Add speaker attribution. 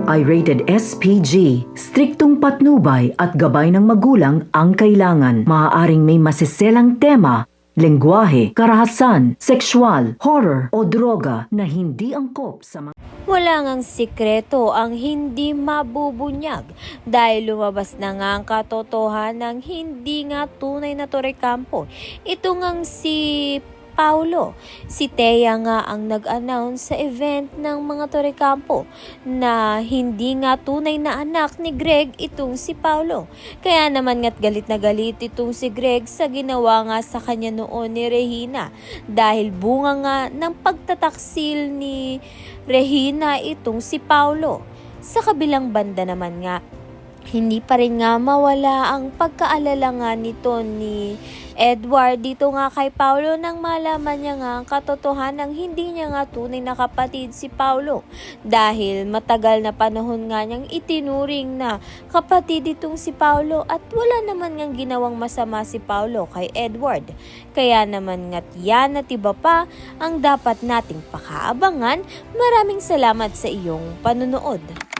Speaker 1: ito ay rated SPG. Striktong patnubay at gabay ng magulang ang kailangan. Maaaring may masiselang tema, lengguwahe, karahasan, sexual, horror o droga na hindi angkop sa mga...
Speaker 2: Wala ngang sikreto ang hindi mabubunyag dahil lumabas na nga ang katotohanan ng hindi nga tunay na Torecampo. Ito ngang si Paulo. Si Thea nga ang nag-announce sa event ng mga Torecampo na hindi nga tunay na anak ni Greg itong si Paulo. Kaya naman nga't galit na galit itong si Greg sa ginawa nga sa kanya noon ni Regina dahil bunga nga ng pagtataksil ni Regina itong si Paulo. Sa kabilang banda naman nga, hindi pa rin nga mawala ang pagkaalala nga nito ni Edward dito nga kay Paulo nang malaman niya nga ang katotohanan ng hindi niya nga tunay na kapatid si Paulo dahil matagal na panahon nga niyang itinuring na kapatid itong si Paulo at wala naman ngang ginawang masama si Paulo kay Edward. Kaya naman nga't yan at iba pa ang dapat nating pakaabangan. Maraming salamat sa iyong panunood.